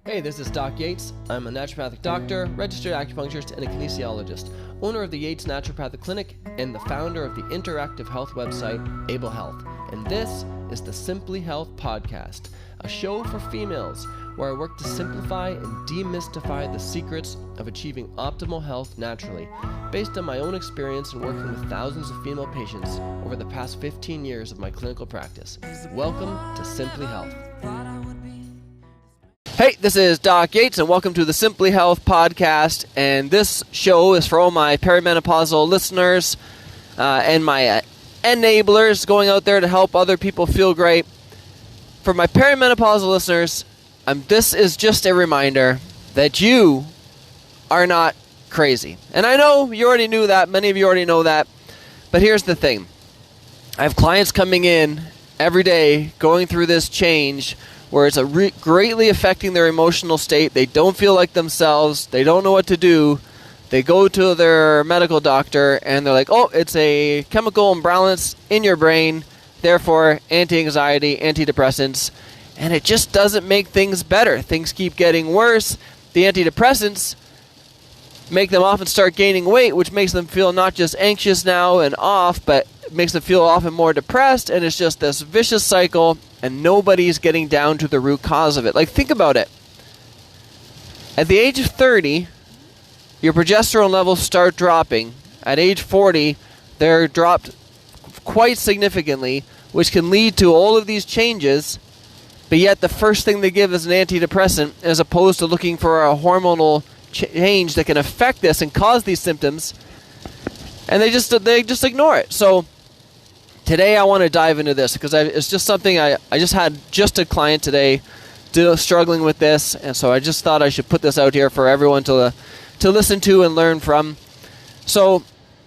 Hey, this is Doc Yates. I'm a naturopathic doctor, registered acupuncturist, and a kinesiologist, owner of the Yates Naturopathic Clinic, and the founder of the interactive health website, Able Health. And this is the Simply Health Podcast, a show for females where I work to simplify and demystify the secrets of achieving optimal health naturally, based on my own experience in working with thousands of female patients over the past 15 years of my clinical practice. Welcome to Simply Health. Hey, this is Doc Yates, and welcome to the Simply Health Podcast. And this show is for all my perimenopausal listeners and my enablers going out there to help other people feel great. For my perimenopausal listeners, this is just a reminder that you are not crazy. And I know you already knew that. Many of you already know that. But here's the thing. I have clients coming in every day going through this change where it's greatly affecting their emotional state. They don't feel like themselves. They don't know what to do. They go to their medical doctor and they're like, oh, it's a chemical imbalance in your brain, therefore anti-anxiety, antidepressants, and it just doesn't make things better. Things keep getting worse. The antidepressants make them often start gaining weight, which makes them feel not just anxious now and off, but makes them feel often more depressed, and it's just this vicious cycle, and nobody's getting down to the root cause of it. Like, think about it. At the age of 30, your progesterone levels start dropping. At age 40, they're dropped quite significantly, which can lead to all of these changes, but yet the first thing they give is an antidepressant, as opposed to looking for a hormonal change that can affect this and cause these symptoms, and they just ignore it. So today I want to dive into this because it's just something I just had a client today struggling with this, and so I just thought I should put this out here for everyone to listen to and learn from. So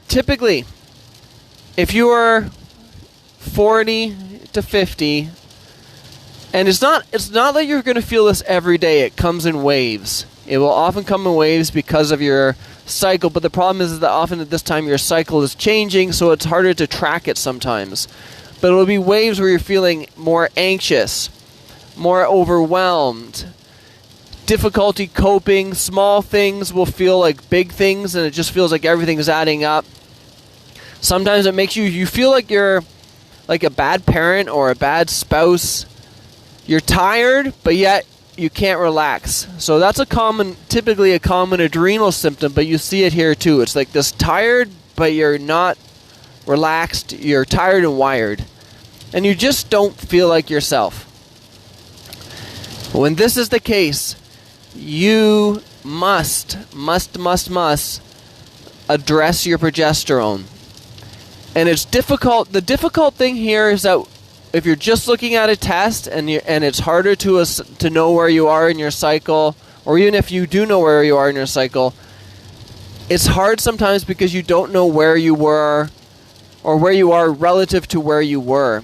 typically, if you are 40 to 50, and it's not that you're going to feel this every day. It comes in waves. It will often come in waves because of your cycle, but the problem is that often at this time your cycle is changing, so it's harder to track it sometimes. But it will be waves where you're feeling more anxious, more overwhelmed, difficulty coping. Small things will feel like big things, and it just feels like everything is adding up. Sometimes it makes you feel like you're like a bad parent or a bad spouse. You're tired, but yet you can't relax. So that's typically a common adrenal symptom, but you see it here too. It's like this tired, but you're not relaxed. You're tired and wired. And you just don't feel like yourself. When this is the case, you must address your progesterone. And it's difficult. The difficult thing here is that if you're just looking at a test and it's harder to know where you are in your cycle, or even if you do know where you are in your cycle, it's hard sometimes because you don't know where you were or where you are relative to where you were.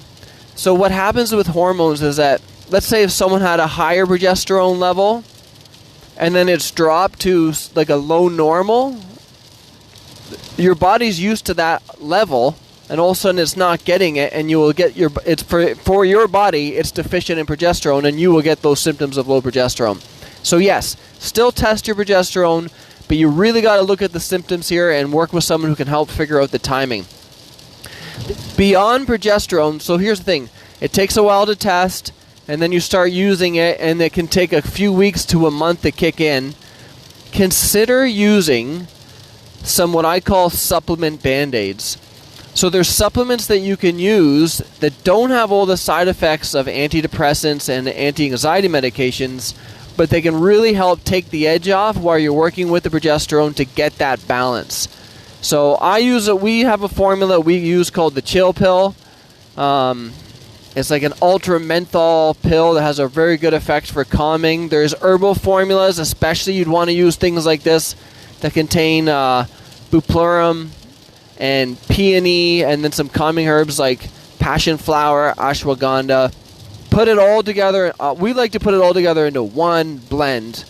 So what happens with hormones is that, let's say if someone had a higher progesterone level and then it's dropped to like a low normal, your body's used to that level, and all of a sudden it's not getting it, and you will get it's for your body, it's deficient in progesterone, and you will get those symptoms of low progesterone. So yes, still test your progesterone, but you really got to look at the symptoms here and work with someone who can help figure out the timing. Beyond progesterone, so here's the thing, it takes a while to test, and then you start using it, and it can take a few weeks to a month to kick in. Consider using some what I call supplement band-aids. So there's supplements that you can use that don't have all the side effects of antidepressants and anti-anxiety medications, but they can really help take the edge off while you're working with the progesterone to get that balance. So we have a formula we use called the Chill Pill. It's like an ultra menthol pill that has a very good effect for calming. There's herbal formulas, especially you'd want to use things like this that contain bupleurum and peony, and then some calming herbs like passion flower, ashwagandha. Put it all together. We like to put it all together into one blend.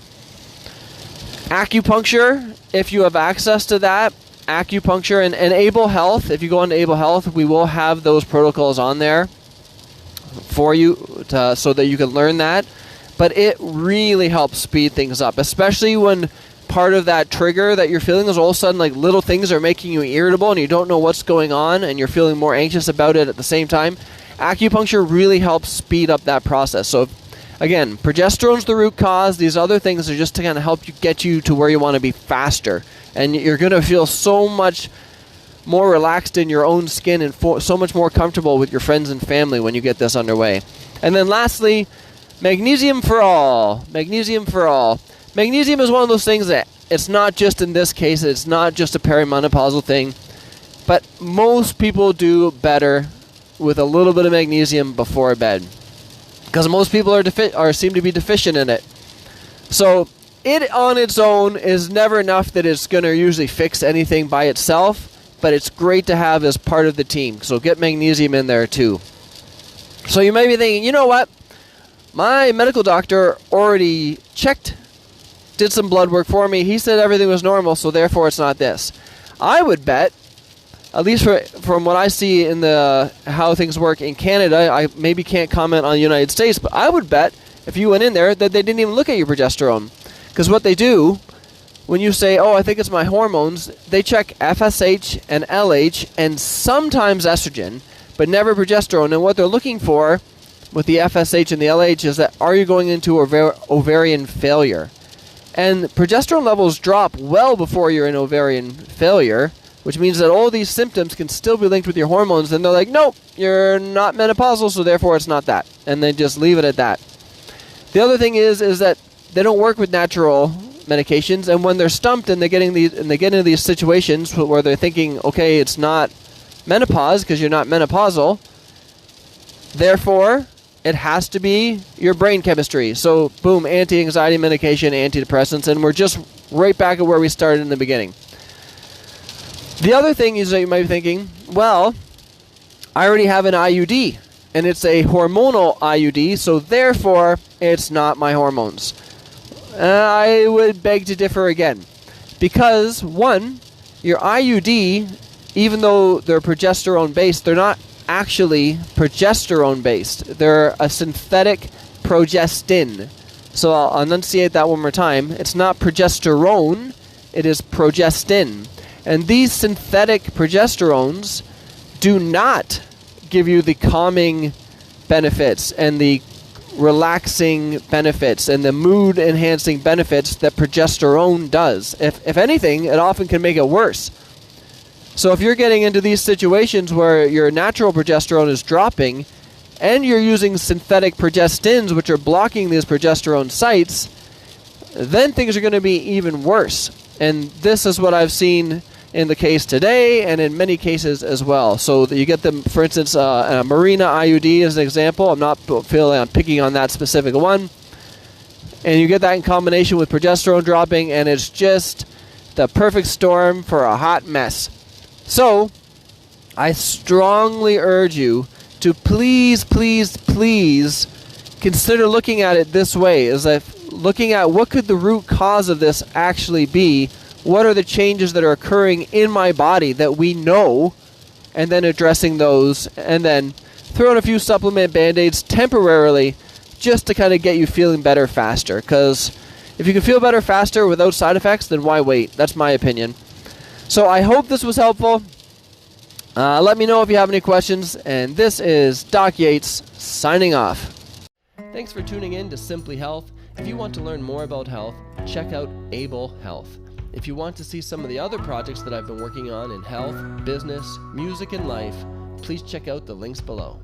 Acupuncture, if you have access to that. Acupuncture and Able Health. If you go on to Able Health, we will have those protocols on there for you so that you can learn that. but it really helps speed things up, especially when part of that trigger that you're feeling is all of a sudden like little things are making you irritable and you don't know what's going on and you're feeling more anxious about it at the same time. Acupuncture really helps speed up that process. So again, progesterone's the root cause. These other things are just to kind of help you get you to where you want to be faster. And you're going to feel so much more relaxed in your own skin and so much more comfortable with your friends and family when you get this underway. And then lastly, magnesium for all. Magnesium for all. Magnesium is one of those things that it's not just in this case, it's not just a perimenopausal thing, but most people do better with a little bit of magnesium before bed, because most people seem to be deficient in it. So it on its own is never enough that it's going to usually fix anything by itself, but it's great to have as part of the team. So get magnesium in there too. So you may be thinking, you know what? My medical doctor already did some blood work for me. He said everything was normal, so therefore it's not this. I would bet, at least from what I see in how things work in Canada, I maybe can't comment on the United States, but I would bet if you went in there that they didn't even look at your progesterone. Because what they do, when you say, oh, I think it's my hormones, they check FSH and LH and sometimes estrogen, but never progesterone. And what they're looking for with the FSH and the LH is that, are you going into ovarian failure? And progesterone levels drop well before you're in ovarian failure, which means that all these symptoms can still be linked with your hormones. And they're like, nope, you're not menopausal, so therefore it's not that. And they just leave it at that. The other thing is that they don't work with natural medications. And when they're stumped and they get into these situations where they're thinking, okay, it's not menopause because you're not menopausal, therefore it has to be your brain chemistry. So, boom, anti-anxiety medication, antidepressants, and we're just right back at where we started in the beginning. The other thing is that you might be thinking, well, I already have an IUD, and it's a hormonal IUD, so therefore it's not my hormones. I would beg to differ again. Because, one, your IUD, even though they're progesterone-based, they're not actually progesterone-based. They're a synthetic progestin. So I'll enunciate that one more time. It's not progesterone, it is progestin. And these synthetic progesterones do not give you the calming benefits and the relaxing benefits and the mood-enhancing benefits that progesterone does. If anything, it often can make it worse. So if you're getting into these situations where your natural progesterone is dropping and you're using synthetic progestins, which are blocking these progesterone sites, then things are going to be even worse. And this is what I've seen in the case today and in many cases as well. So that you get them, for instance, a Mirena IUD as an example. I'm not feeling I'm picking on that specific one. And you get that in combination with progesterone dropping, and it's just the perfect storm for a hot mess. So, I strongly urge you to please, please, please consider looking at it this way, as if looking at what could the root cause of this actually be, what are the changes that are occurring in my body that we know, and then addressing those, and then throw in a few supplement band-aids temporarily just to kind of get you feeling better faster, because if you can feel better faster without side effects, then why wait? That's my opinion. So I hope this was helpful. Let me know if you have any questions. And this is Doc Yates signing off. Thanks for tuning in to Simply Health. If you want to learn more about health, check out Able Health. If you want to see some of the other projects that I've been working on in health, business, music, and life, please check out the links below.